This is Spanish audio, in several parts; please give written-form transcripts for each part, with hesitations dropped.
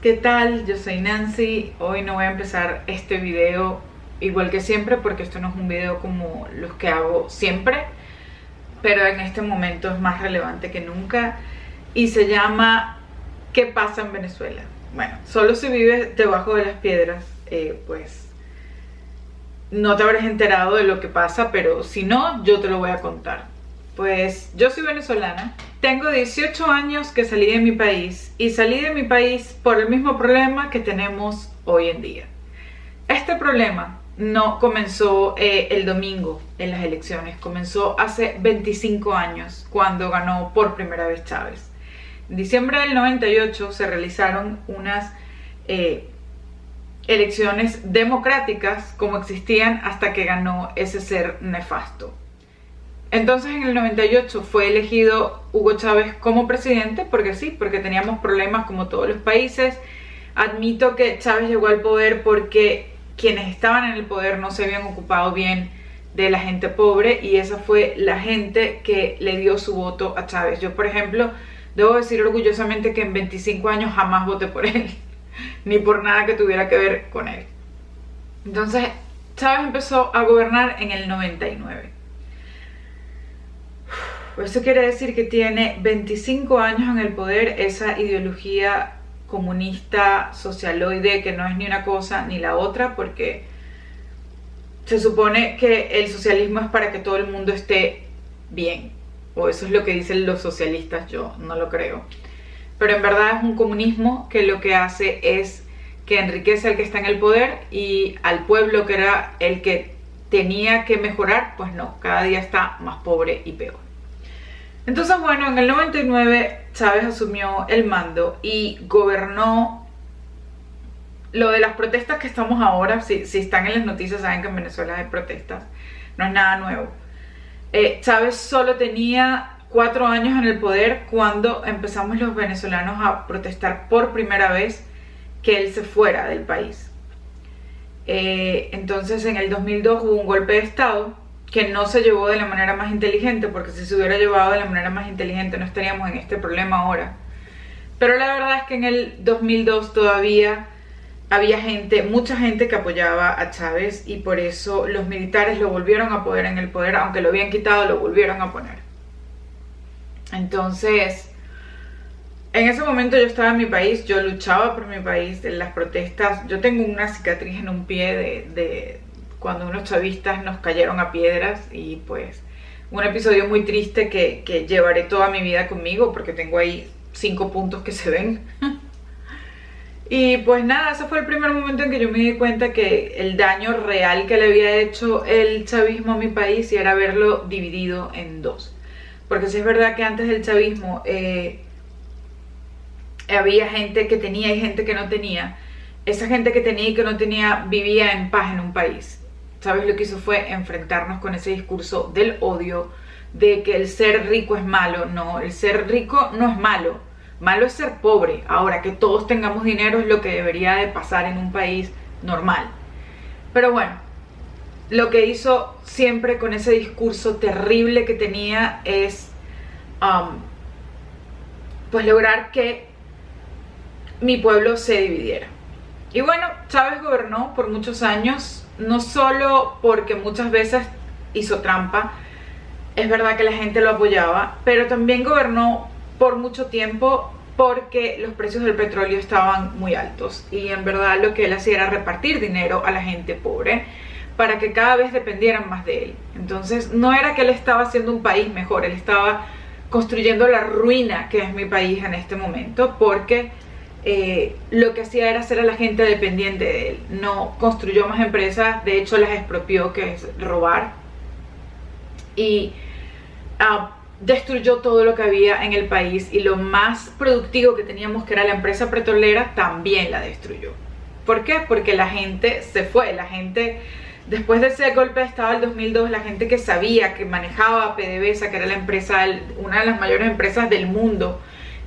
¿Qué tal? Yo soy Nancy. Hoy no voy a empezar este video igual que siempre porque esto no es un video como los que hago siempre, pero en este momento es más relevante que nunca y se llama ¿qué pasa en Venezuela? Bueno, solo si vives debajo de las piedras, pues no te habrás enterado de lo que pasa, pero si no, yo te lo voy a contar. Pues yo soy venezolana, tengo 18 años que salí de mi país y salí de mi país por el mismo problema que tenemos hoy en día. Este problema no comenzó el domingo en las elecciones, comenzó hace 25 años cuando ganó por primera vez Chávez. En diciembre del 98 se realizaron unas elecciones democráticas como existían hasta que ganó ese ser nefasto. Entonces en el 98 fue elegido Hugo Chávez como presidente, porque sí, porque teníamos problemas como todos los países. Admito que Chávez llegó al poder porque quienes estaban en el poder no se habían ocupado bien de la gente pobre y esa fue la gente que le dio su voto a Chávez. Yo, por ejemplo, debo decir orgullosamente que en 25 años jamás voté por él, ni por nada que tuviera que ver con él. Entonces Chávez empezó a gobernar en el 99. Eso quiere decir que tiene 25 años en el poder esa ideología comunista socialoide que no es ni una cosa ni la otra, porque se supone que el socialismo es para que todo el mundo esté bien, o eso es lo que dicen los socialistas, yo no lo creo. Pero en verdad es un comunismo que lo que hace es que enriquece al que está en el poder y al pueblo que era el que tenía que mejorar, pues no, cada día está más pobre y peor. Entonces, bueno, en el 99 Chávez asumió el mando y gobernó. Lo de las protestas que estamos ahora, si están en las noticias saben que en Venezuela hay protestas, no es nada nuevo. Chávez solo tenía 4 años en el poder cuando empezamos los venezolanos a protestar por primera vez que él se fuera del país. Entonces en el 2002 hubo un golpe de estado que no se llevó de la manera más inteligente, porque si se hubiera llevado de la manera más inteligente no estaríamos en este problema ahora. Pero la verdad es que en el 2002 todavía había mucha gente que apoyaba a Chávez y por eso los militares lo volvieron a poner en el poder, aunque lo habían quitado, lo volvieron a poner. Entonces, en ese momento yo estaba en mi país, yo luchaba por mi país en las protestas. Yo tengo una cicatriz en un pie de cuando unos chavistas nos cayeron a piedras y pues un episodio muy triste que llevaré toda mi vida conmigo porque tengo ahí 5 puntos que se ven. Y pues nada, ese fue el primer momento en que yo me di cuenta que el daño real que le había hecho el chavismo a mi país y era haberlo dividido en dos. Porque sí es verdad que antes del chavismo había gente que tenía y gente que no tenía. Esa gente que tenía y que no tenía vivía en paz en un país. Chávez lo que hizo fue enfrentarnos con ese discurso del odio, de que el ser rico es malo. No, el ser rico no es malo. Malo es ser pobre. Ahora, que todos tengamos dinero es lo que debería de pasar en un país normal. Pero bueno, lo que hizo siempre con ese discurso terrible que tenía es pues lograr que mi pueblo se dividiera. Y bueno, Chávez gobernó por muchos años, no solo porque muchas veces hizo trampa, es verdad que la gente lo apoyaba, pero también gobernó por mucho tiempo porque los precios del petróleo estaban muy altos y en verdad lo que él hacía era repartir dinero a la gente pobre para que cada vez dependieran más de él. Entonces no era que él estaba haciendo un país mejor, él estaba construyendo la ruina que es mi país en este momento porque lo que hacía era hacer a la gente dependiente de él. No construyó más empresas, de hecho las expropió, que es robar, y destruyó todo lo que había en el país y lo más productivo que teníamos, que era la empresa petrolera, también la destruyó. ¿Por qué? Porque la gente se fue, la gente después de ese golpe de estado del 2002, la gente que sabía, que manejaba PDVSA, que era la empresa, una de las mayores empresas del mundo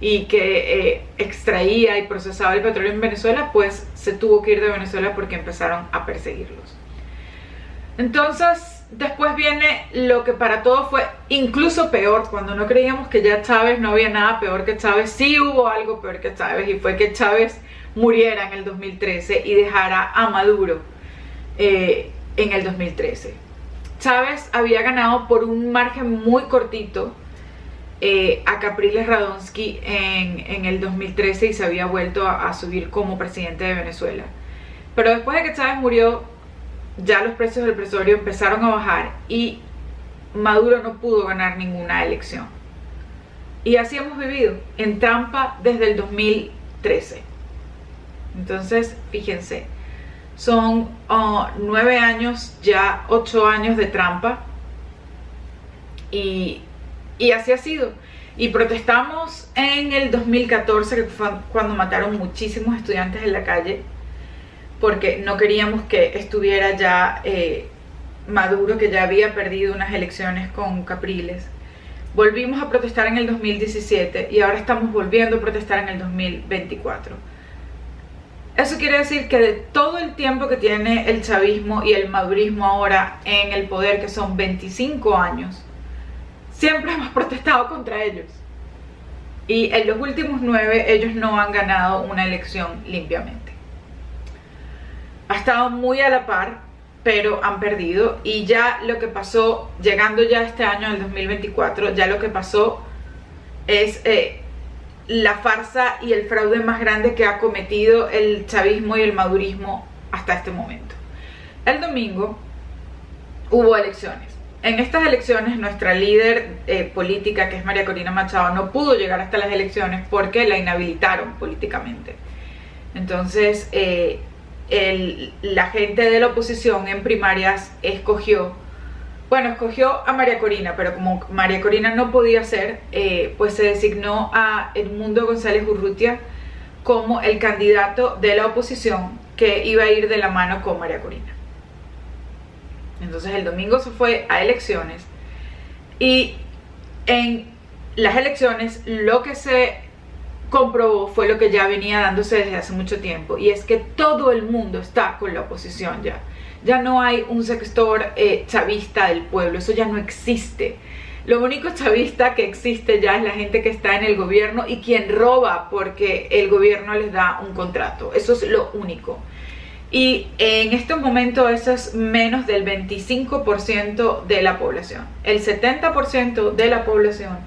y que extraía y procesaba el petróleo en Venezuela, pues se tuvo que ir de Venezuela porque empezaron a perseguirlos. Entonces después viene lo que para todos fue incluso peor, cuando no creíamos que ya Chávez no había nada peor que Chávez. Sí hubo algo peor que Chávez y fue que Chávez muriera en el 2013 y dejara a Maduro en el 2013. Chávez había ganado por un margen muy cortito a Capriles Radonsky en el 2013 y se había vuelto a subir como presidente de Venezuela. Pero después de que Chávez murió, ya los precios del petróleo empezaron a bajar y Maduro no pudo ganar ninguna elección. Y así hemos vivido en trampa desde el 2013. Entonces, fíjense, son 9 años, ya 8 años de trampa. Y así ha sido. Y protestamos en el 2014, que fue cuando mataron muchísimos estudiantes en la calle, porque no queríamos que estuviera ya Maduro, que ya había perdido unas elecciones con Capriles. Volvimos a protestar en el 2017 y ahora estamos volviendo a protestar en el 2024. Eso quiere decir que de todo el tiempo que tiene el chavismo y el madurismo ahora en el poder, que son 25 años, siempre hemos protestado contra ellos. Y en los últimos 9 ellos no han ganado una elección limpiamente. Ha estado muy a la par, pero han perdido. Y ya lo que pasó, llegando ya este año, el 2024, ya lo que pasó es la farsa y el fraude más grande que ha cometido el chavismo y el madurismo hasta este momento. El domingo hubo elecciones. En estas elecciones nuestra líder política, que es María Corina Machado, no pudo llegar hasta las elecciones porque la inhabilitaron políticamente. Entonces la gente de la oposición en primarias escogió a María Corina, pero como María Corina no podía ser, pues se designó a Edmundo González Urrutia como el candidato de la oposición que iba a ir de la mano con María Corina. Entonces el domingo se fue a elecciones y en las elecciones lo que se comprobó fue lo que ya venía dándose desde hace mucho tiempo, y es que todo el mundo está con la oposición ya. Ya no hay un sector chavista del pueblo, eso ya no existe. Lo único chavista que existe ya es la gente que está en el gobierno y quien roba porque el gobierno les da un contrato. Eso es lo único. Y en este momento eso es menos del 25% de la población. El 70% de la población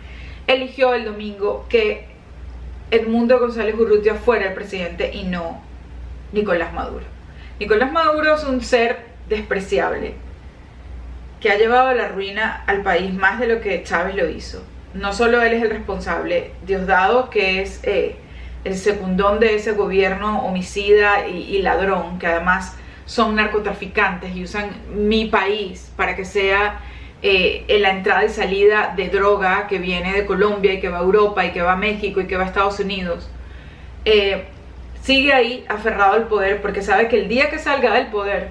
eligió el domingo que Edmundo González Urrutia fuera el presidente y no Nicolás Maduro. Nicolás Maduro es un ser despreciable que ha llevado a la ruina al país más de lo que Chávez lo hizo. No solo él es el responsable, Diosdado, que es el secundón de ese gobierno homicida y ladrón, que además son narcotraficantes y usan mi país para que sea en la entrada y salida de droga que viene de Colombia y que va a Europa y que va a México y que va a Estados Unidos. Sigue ahí aferrado al poder porque sabe que el día que salga del poder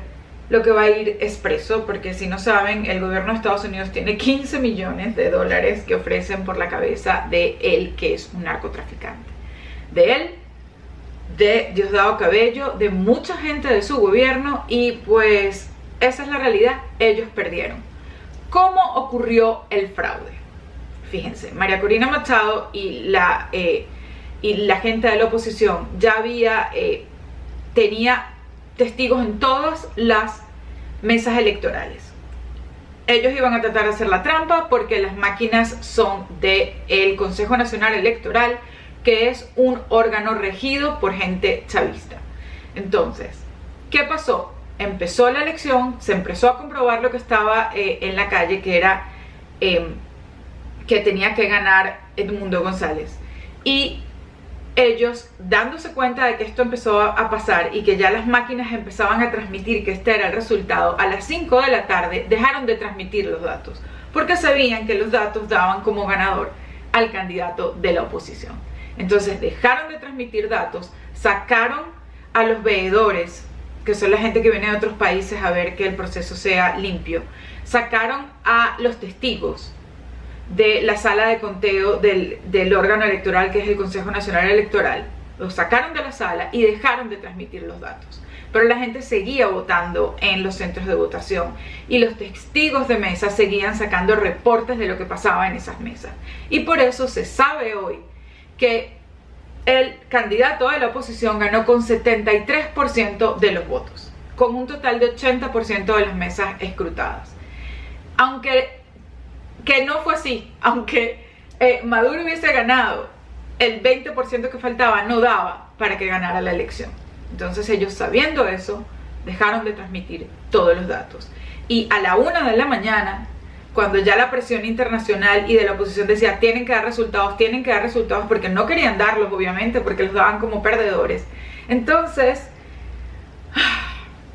lo que va a ir es preso, porque si no saben, el gobierno de Estados Unidos tiene 15 millones de dólares que ofrecen por la cabeza de él, que es un narcotraficante. De él, de Diosdado Cabello, de mucha gente de su gobierno, y pues esa es la realidad, ellos perdieron. ¿Cómo ocurrió el fraude? Fíjense, María Corina Machado y la gente de la oposición ya tenía testigos en todas las mesas electorales. Ellos iban a tratar de hacer la trampa porque las máquinas son del Consejo Nacional Electoral, que es un órgano regido por gente chavista. Entonces, ¿qué pasó? Empezó la elección, se empezó a comprobar lo que estaba en la calle, que era que tenía que ganar Edmundo González. Y ellos, dándose cuenta de que esto empezó a pasar y que ya las máquinas empezaban a transmitir que este era el resultado, a las 5 de la tarde dejaron de transmitir los datos, porque sabían que los datos daban como ganador al candidato de la oposición. Entonces dejaron de transmitir datos, sacaron a los veedores, que son la gente que viene de otros países a ver que el proceso sea limpio, sacaron a los testigos de la sala de conteo del órgano electoral, que es el Consejo Nacional Electoral. Los sacaron de la sala y dejaron de transmitir los datos, pero la gente seguía votando en los centros de votación y los testigos de mesa seguían sacando reportes de lo que pasaba en esas mesas. Y por eso se sabe hoy que el candidato de la oposición ganó con 73% de los votos, con un total de 80% de las mesas escrutadas. Aunque que no fue así, aunque Maduro hubiese ganado, el 20% que faltaba no daba para que ganara la elección. Entonces ellos, sabiendo eso, dejaron de transmitir todos los datos. Y a la 1 de la mañana, cuando ya la presión internacional y de la oposición decía tienen que dar resultados, porque no querían darlos, obviamente, porque los daban como perdedores, entonces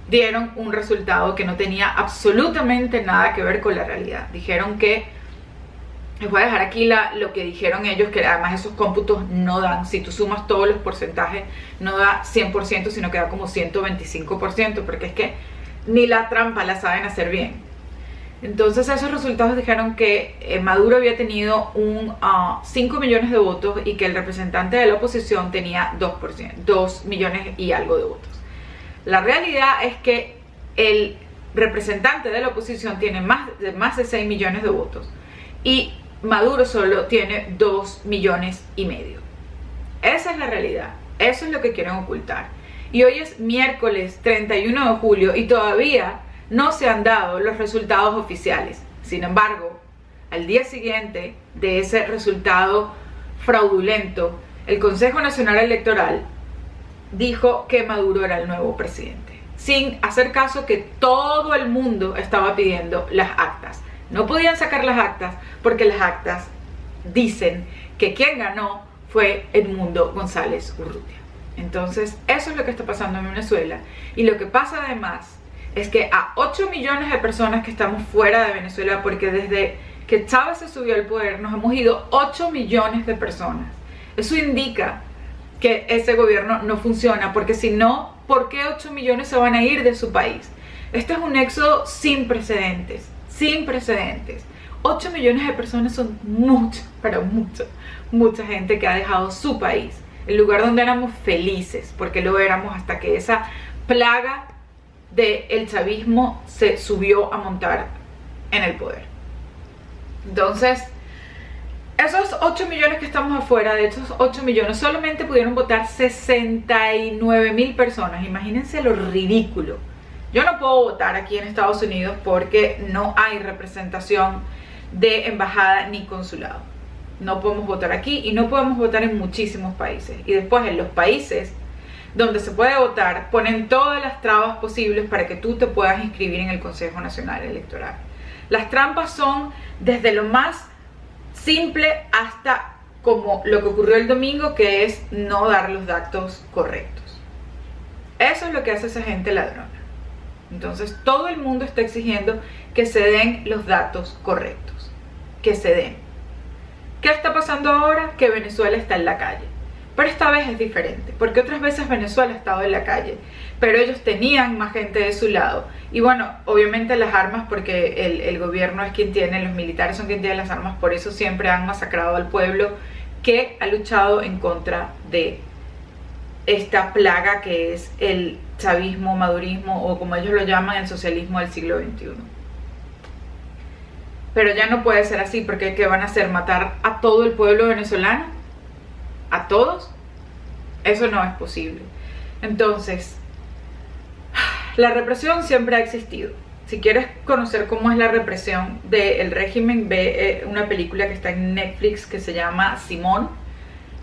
dieron un resultado que no tenía absolutamente nada que ver con la realidad. Dijeron que, les voy a dejar aquí lo que dijeron ellos, que además esos cómputos no dan, si tú sumas todos los porcentajes, no da 100%, sino que da como 125%, porque es que ni la trampa la saben hacer bien. Entonces esos resultados dijeron que Maduro había tenido 5 millones de votos y que el representante de la oposición tenía 2 millones y algo de votos. La realidad es que el representante de la oposición tiene más de 6 millones de votos y Maduro solo tiene 2,5 millones. Esa es la realidad, eso es lo que quieren ocultar. Y hoy es miércoles 31 de julio y todavía no se han dado los resultados oficiales. Sin embargo, al día siguiente de ese resultado fraudulento, el Consejo Nacional Electoral dijo que Maduro era el nuevo presidente, sin hacer caso que todo el mundo estaba pidiendo las actas. No podían sacar las actas porque las actas dicen que quien ganó fue Edmundo González Urrutia. Entonces, eso es lo que está pasando en Venezuela. Y lo que pasa además es que a 8 millones de personas que estamos fuera de Venezuela, porque desde que Chávez se subió al poder nos hemos ido 8 millones de personas. Eso indica que ese gobierno no funciona, porque si no, ¿por qué 8 millones se van a ir de su país? Este es un éxodo sin precedentes, sin precedentes. 8 millones de personas son mucho, pero mucha gente que ha dejado su país, el lugar donde éramos felices, porque lo éramos hasta que esa plaga del chavismo se subió a montar en el poder. Entonces, esos 8 millones que estamos afuera, de esos 8 millones solamente pudieron votar 69,000 personas. Imagínense lo ridículo. Yo no puedo votar aquí en Estados Unidos porque no hay representación de embajada ni consulado. No podemos votar aquí y no podemos votar en muchísimos países. Y después en los países donde se puede votar, ponen todas las trabas posibles para que tú te puedas inscribir en el Consejo Nacional Electoral. Las trampas son desde lo más simple hasta como lo que ocurrió el domingo, que es no dar los datos correctos. Eso es lo que hace esa gente ladrona. Entonces todo el mundo está exigiendo que se den los datos correctos, que se den. ¿Qué está pasando ahora? Que Venezuela está en la calle. Pero esta vez es diferente, porque otras veces Venezuela ha estado en la calle, pero ellos tenían más gente de su lado. Y bueno, obviamente las armas, porque el gobierno es quien tiene, los militares son quien tienen las armas, por eso siempre han masacrado al pueblo que ha luchado en contra de esta plaga que es el chavismo, madurismo, o como ellos lo llaman, el socialismo del siglo XXI. Pero ya no puede ser así, porque ¿qué van a hacer? ¿Matar a todo el pueblo venezolano? ¿A todos? Eso no es posible. Entonces, la represión siempre ha existido. Si quieres conocer cómo es la represión del régimen, ve una película que está en Netflix que se llama Simón,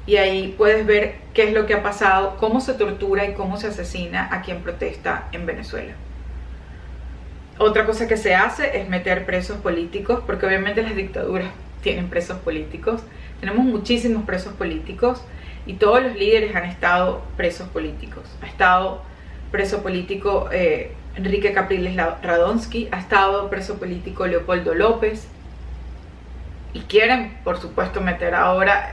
y ahí puedes ver qué es lo que ha pasado, cómo se tortura y cómo se asesina a quien protesta en Venezuela. Otra cosa que se hace es meter presos políticos, porque obviamente las dictaduras tienen presos políticos. Tenemos muchísimos presos políticos y todos los líderes han estado presos políticos. Ha estado preso político Enrique Capriles Radonsky, ha estado preso político Leopoldo López, y quieren, por supuesto, meter ahora,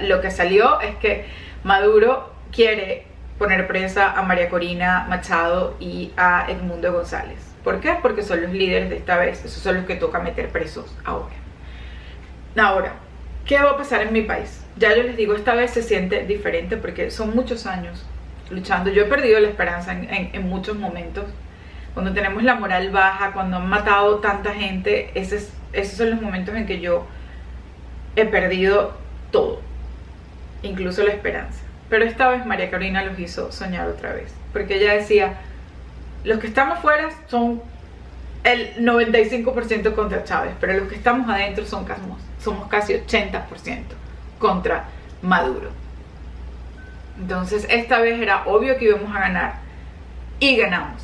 lo que salió es que Maduro quiere poner presa a María Corina Machado y a Edmundo González. ¿Por qué? Porque son los líderes de esta vez, esos son los que toca meter presos ahora. Ahora, ¿qué va a pasar en mi país? Ya yo les digo, esta vez se siente diferente porque son muchos años luchando. Yo he perdido la esperanza en muchos momentos. Cuando tenemos la moral baja, cuando han matado tanta gente, esos son los momentos en que yo he perdido todo, incluso la esperanza. Pero esta vez María Corina los hizo soñar otra vez, porque ella decía, los que estamos fuera son el 95% contra Chávez, pero los que estamos adentro somos casi 80% contra Maduro. Entonces esta vez era obvio que íbamos a ganar, y ganamos,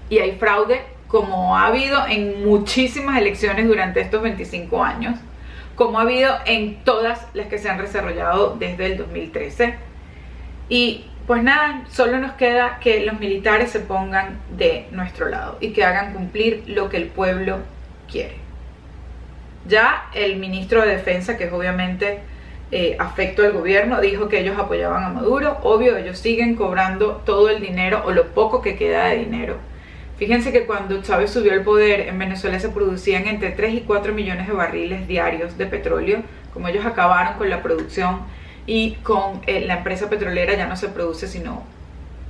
y hay fraude como ha habido en muchísimas elecciones durante estos 25 años, como ha habido en todas las que se han desarrollado desde el 2013. Y pues nada, solo nos queda que los militares se pongan de nuestro lado y que hagan cumplir lo que el pueblo quiere. Ya el ministro de Defensa, que es obviamente afecto al gobierno, dijo que ellos apoyaban a Maduro. Obvio, ellos siguen cobrando todo el dinero o lo poco que queda de dinero. Fíjense que cuando Chávez subió al poder, en Venezuela se producían entre 3 y 4 millones de barriles diarios de petróleo. Como ellos acabaron con la producción y con la empresa petrolera ya no se produce sino,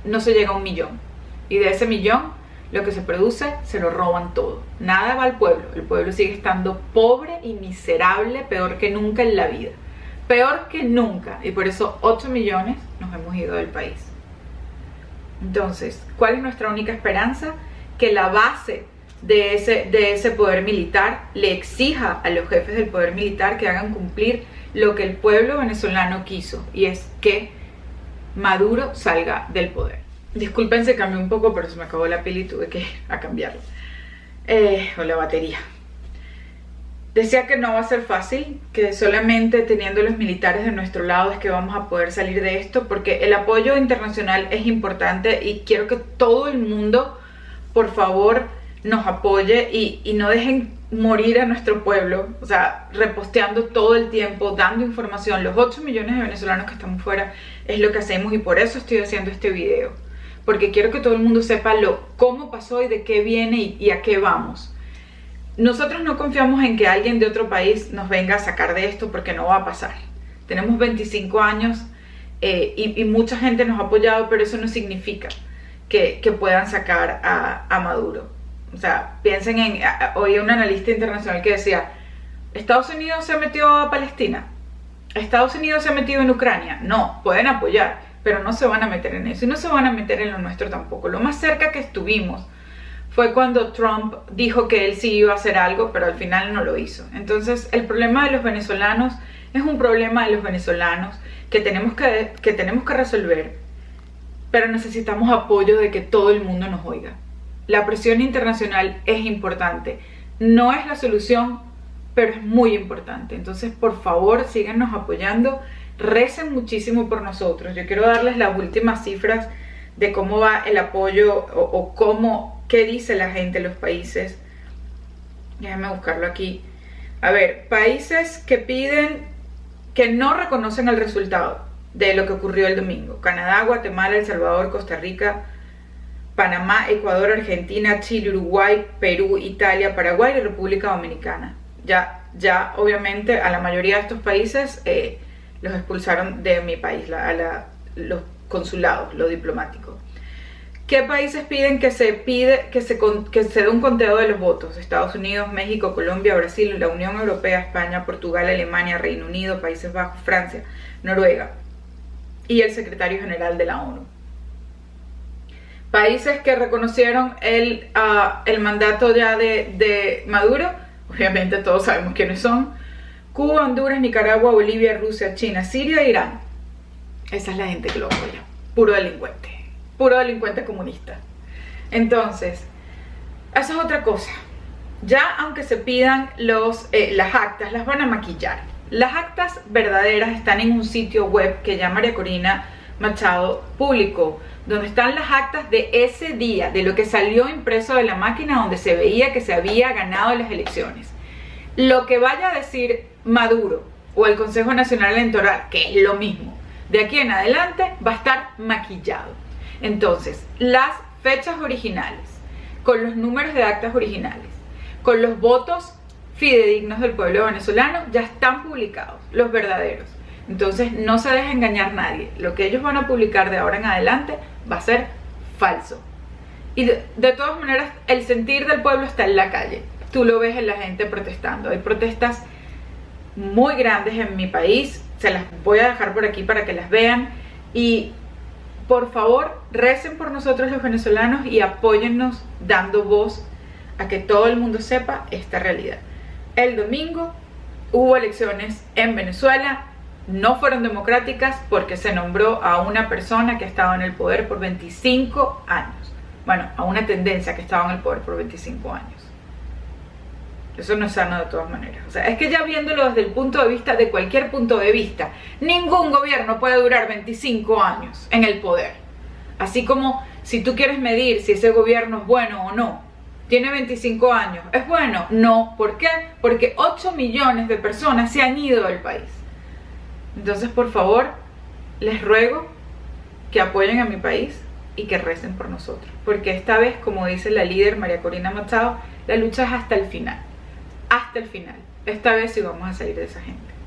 no se llega a 1 millón. Y de ese millón, lo que se produce, se lo roban todo. Nada va al pueblo. El pueblo sigue estando pobre y miserable, peor que nunca en la vida. Peor que nunca. Y por eso 8 millones nos hemos ido del país. Entonces, ¿cuál es nuestra única esperanza? Que la base de ese poder militar le exija a los jefes del poder militar que hagan cumplir lo que el pueblo venezolano quiso, y es que Maduro salga del poder. Disculpen, se cambió un poco, pero se me acabó la pila y tuve que ir a cambiarlo. O la batería. Decía que no va a ser fácil, que solamente teniendo los militares de nuestro lado es que vamos a poder salir de esto, porque el apoyo internacional es importante y quiero que todo el mundo, por favor, nos apoye y no dejen morir a nuestro pueblo, o sea, reposteando todo el tiempo, dando información. Los 8 millones de venezolanos que estamos fuera es lo que hacemos, y por eso estoy haciendo este video, porque quiero que todo el mundo sepa cómo pasó y de qué viene y a qué vamos. Nosotros no confiamos en que alguien de otro país nos venga a sacar de esto, porque no va a pasar. Tenemos 25 años y mucha gente nos ha apoyado, pero eso no significa que puedan sacar a Maduro. O sea, piensen en, oí un analista internacional que decía, ¿Estados Unidos se metió a Palestina? ¿Estados Unidos se ha metido en Ucrania? No, pueden apoyar, pero no se van a meter en eso, y no se van a meter en lo nuestro tampoco. Lo más cerca que estuvimos fue cuando Trump dijo que él sí iba a hacer algo, pero al final no lo hizo. Entonces, el problema de los venezolanos es un problema de los venezolanos que tenemos que resolver, pero necesitamos apoyo de que todo el mundo nos oiga. La presión internacional es importante, no es la solución, pero es muy importante. Entonces, por favor, síganos apoyando, recen muchísimo por nosotros. Yo quiero darles las últimas cifras de cómo va el apoyo qué dice la gente en los países. Déjenme buscarlo aquí. A ver, países que no reconocen el resultado de lo que ocurrió el domingo: Canadá, Guatemala, El Salvador, Costa Rica, Panamá, Ecuador, Argentina, Chile, Uruguay, Perú, Italia, Paraguay y República Dominicana. Ya obviamente a la mayoría de estos países los expulsaron de mi país, los consulados, lo diplomático. ¿Qué países piden que se dé un conteo de los votos? Estados Unidos, México, Colombia, Brasil, la Unión Europea, España, Portugal, Alemania, Reino Unido, Países Bajos, Francia, Noruega y el secretario general de la ONU. Países que reconocieron el mandato ya de Maduro, obviamente todos sabemos quiénes son: Cuba, Honduras, Nicaragua, Bolivia, Rusia, China, Siria e Irán. Esa es la gente que lo apoya. Puro delincuente comunista. Entonces, esa es otra cosa. Ya aunque se pidan las actas, las van a maquillar. Las actas verdaderas están en un sitio web que ya María Corina Machado publicó, donde están las actas de ese día, de lo que salió impreso de la máquina, donde se veía que se había ganado las elecciones. Lo que vaya a decir Maduro o el Consejo Nacional Electoral, que es lo mismo, de aquí en adelante va a estar maquillado. Entonces, las fechas originales, con los números de actas originales, con los votos fidedignos del pueblo venezolano, ya están publicados, los verdaderos. Entonces, no se deje engañar nadie. Lo que ellos van a publicar de ahora en adelante va a ser falso. Y de todas maneras, el sentir del pueblo está en la calle. Tú lo ves en la gente protestando. Hay protestas muy grandes en mi país, se las voy a dejar por aquí para que las vean, y por favor recen por nosotros los venezolanos y apóyennos dando voz a que todo el mundo sepa esta realidad. El domingo hubo elecciones en Venezuela, no fueron democráticas porque se nombró a una persona que estaba en el poder por 25 años. Bueno, a una tendencia que estaba en el poder por 25 años. Eso no es sano de todas maneras. O sea, es que ya viéndolo desde el punto de vista, de cualquier punto de vista, ningún gobierno puede durar 25 años en el poder. Así como si tú quieres medir si ese gobierno es bueno o no, tiene 25 años, ¿es bueno? No. ¿Por qué? Porque 8 millones de personas se han ido del país. Entonces, por favor, les ruego que apoyen a mi país y que recen por nosotros. Porque esta vez, como dice la líder María Corina Machado, la lucha es hasta el final. Hasta el final. Esta vez sí vamos a salir de esa gente.